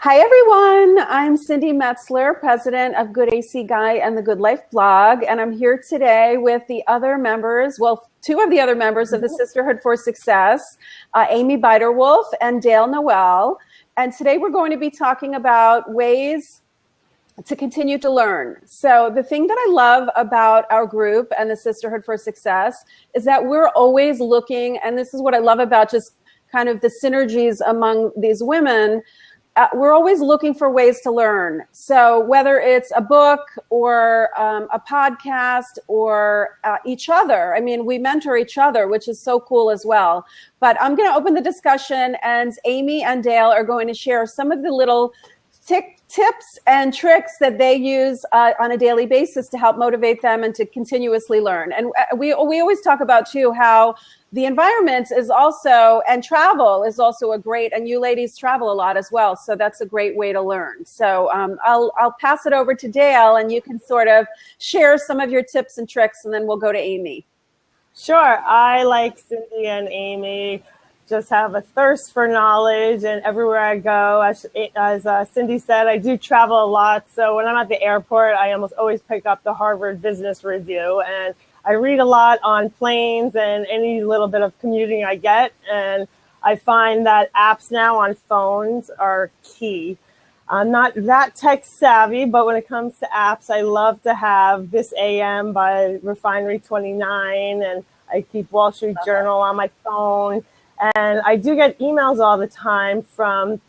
Hi, everyone. I'm Cindy Metzler, president of Good AC Guy and the Good Life blog. And I'm here today with the other members, well, two of the other members of the Sisterhood for Success, Amy Biderwolf and Dale Noel. And today we're going to be talking about ways to continue to learn. So the thing that I love about our group and the Sisterhood for Success is that we're always looking, and this is what I love about just kind of the synergies among these women, we're always looking for ways to learn. So whether it's a book or a podcast or each other, I mean, we mentor each other, which is so cool as well. But I'm going to open the discussion, and Amy and Dale are going to share some of the little tips and tricks that they use on a daily basis to help motivate them and to continuously learn. And we always talk about, too, how the environment is also, and travel is also a great, and you ladies travel a lot as well, so that's a great way to learn. So I'll pass it over to Dale, and you can sort of share some of your tips and tricks, and then we'll go to Amy. Sure. I, like Cindy and Amy, just have a thirst for knowledge, and everywhere I go, as Cindy said, I do travel a lot. So when I'm at the airport, I almost always pick up the Harvard Business Review, and I read a lot on planes and any little bit of commuting I get. And I find that apps now on phones are key. I'm not that tech savvy, but when it comes to apps, I love to have This AM by Refinery 29, and I keep Wall Street Journal on my phone. And I do get emails all the time from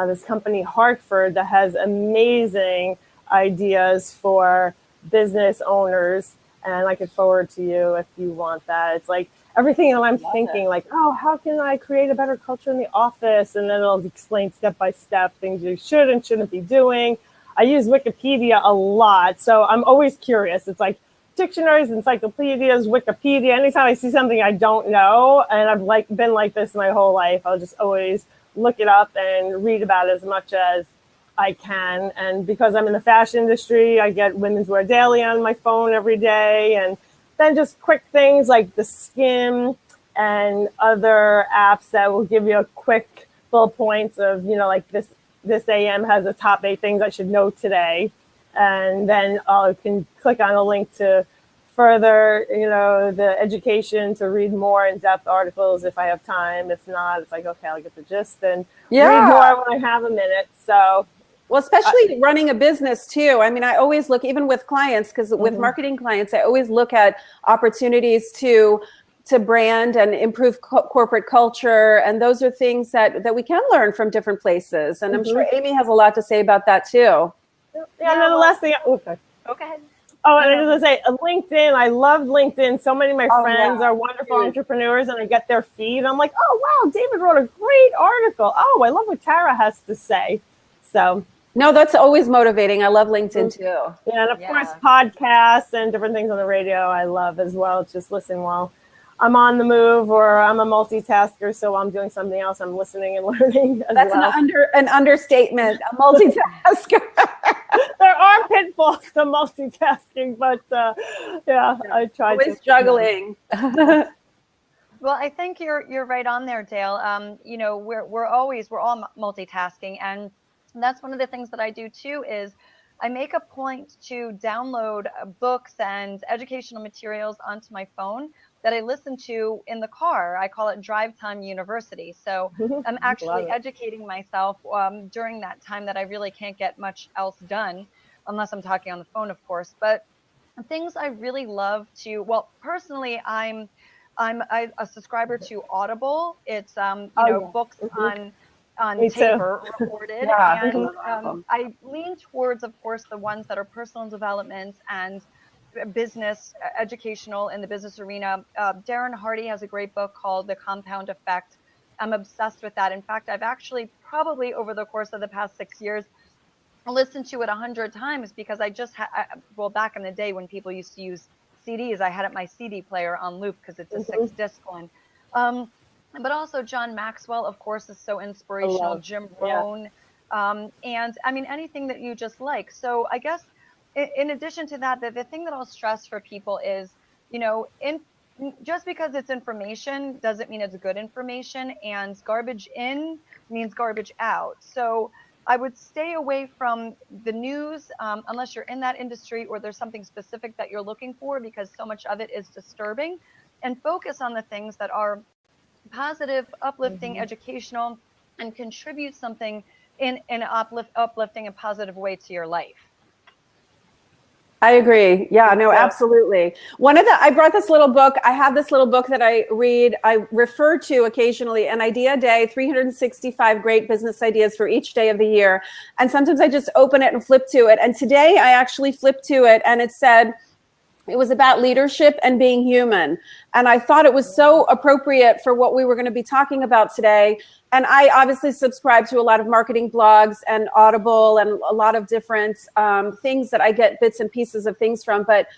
this company, Hartford, that has amazing ideas for business owners. And I could forward to you if you want that. It's like everything that I'm thinking, like, oh, how can I create a better culture in the office? And then it'll explain step by step things you should and shouldn't be doing. I use Wikipedia a lot, so I'm always curious. It's like dictionaries, encyclopedias, Wikipedia. Anytime I see something I don't know, and I've been like this my whole life, I'll just always look it up and read about it as much as I can. And because I'm in the fashion industry, I get Women's Wear Daily on my phone every day. And then just quick things like the Skim and other apps that will give you a quick bullet points of, like this AM has the top 8 things I should know today. And then I can click on a link to further, the education, to read more in-depth articles if I have time. If not, it's like, okay, I'll get the gist and read more when I have a minute. So, well, especially running a business too. I mean, I always look, even with clients, because with marketing clients, I always look at opportunities to brand and improve corporate culture. And those are things that we can learn from different places. And I'm sure Amy has a lot to say about that too. Yeah, and then the last thing, okay. Oh, and I was going to say, LinkedIn, I love LinkedIn. So many of my friends are wonderful entrepreneurs, and I get their feed. I'm like, oh, wow, David wrote a great article. Oh, I love what Tara has to say. So. No, that's always motivating. I love LinkedIn too. Yeah, and of course, podcasts and different things on the radio I love as well. Just listen while I'm on the move, or I'm a multitasker, so while I'm doing something else, I'm listening and learning as well. That's an understatement, a multitasker. There are pitfalls to multitasking, but I try always to. Juggling. Well, I think you're right on there, Dale. We're all multitasking, and that's one of the things that I do too. Is I make a point to download books and educational materials onto my phone that I listen to in the car. I call it Drive Time University. So I'm actually educating myself during that time that I really can't get much else done, unless I'm talking on the phone, of course. But things I really love to, well, personally, I'm a subscriber to Audible. It's books on paper recorded, and I lean towards, of course, the ones that are personal development and business, educational in the business arena. Darren Hardy has a great book called The Compound Effect. I'm obsessed with that. In fact, I've actually probably over the course of the past 6 years listened to it 100 times, because I just back in the day when people used to use CDs, I had it my CD player on loop because it's a 6-disc one. But also John Maxwell, of course, is so inspirational. Jim Rohn, and I mean anything that you just like. So I guess in addition to that, the thing that I'll stress for people is, just because it's information doesn't mean it's good information, and garbage in means garbage out. So I would stay away from the news unless you're in that industry or there's something specific that you're looking for, because so much of it is disturbing, and focus on the things that are positive, uplifting, educational, and contribute something in an uplifting and positive way to your life. I agree. Yeah, no, absolutely. I brought this little book. I have this little book that I read. I refer to occasionally, An Idea a Day, 365 great business ideas for each day of the year. And sometimes I just open it and flip to it. And today I actually flipped to it, and it said, it was about leadership and being human. And I thought it was so appropriate for what we were going to be talking about today. And I obviously subscribe to a lot of marketing blogs and Audible and a lot of different things that I get bits and pieces of things from. But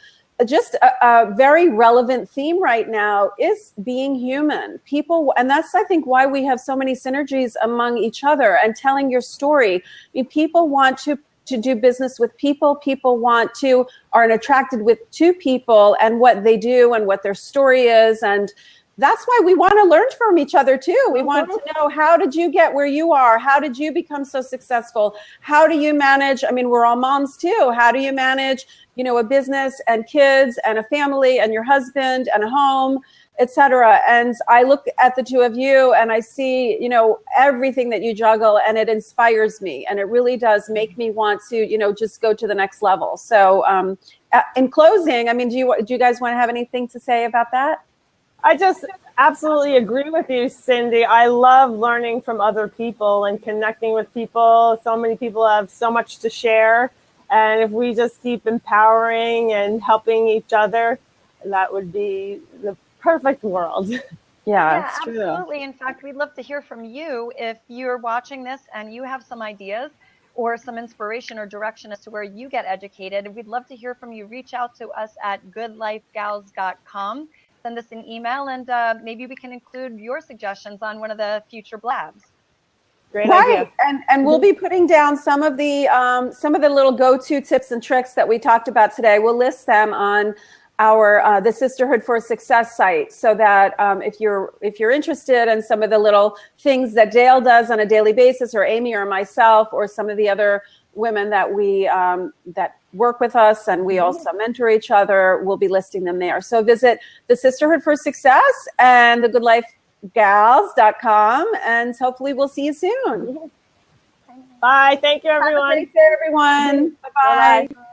just a very relevant theme right now is being human. People, and that's, I think, why we have so many synergies among each other and telling your story. I mean, people want to do business with people. People are attracted to people and what they do and what their story is. And that's why we want to learn from each other too. We want to know, how did you get where you are? How did you become so successful? How do you manage? I mean, we're all moms too. How do you manage, a business and kids and a family and your husband and a home, etc.? And I look at the two of you and I see, everything that you juggle, and it inspires me, and it really does make me want to, just go to the next level. So in closing, I mean, do you guys want to have anything to say about that? I just absolutely agree with you, Cindy. I love learning from other people and connecting with people. So many people have so much to share. And if we just keep empowering and helping each other, that would be the perfect world. Yeah, it's true. Absolutely. In fact, we'd love to hear from you. If you're watching this and you have some ideas or some inspiration or direction as to where you get educated, we'd love to hear from you. Reach out to us at goodlifegals.com. Send us an email, and maybe we can include your suggestions on one of the future blabs. Great idea. And we'll be putting down some of the little go-to tips and tricks that we talked about today. We'll list them on our the Sisterhood for Success site, so that if you're interested in some of the little things that Dale does on a daily basis, or Amy or myself, or some of the other women that we that work with us, and we also mentor each other, we'll be listing them there. So visit the Sisterhood for Success and thegoodlifegals.com, and hopefully we'll see you soon. Bye. Thank you, everyone. Have a great day, everyone. Bye-bye. Bye-bye.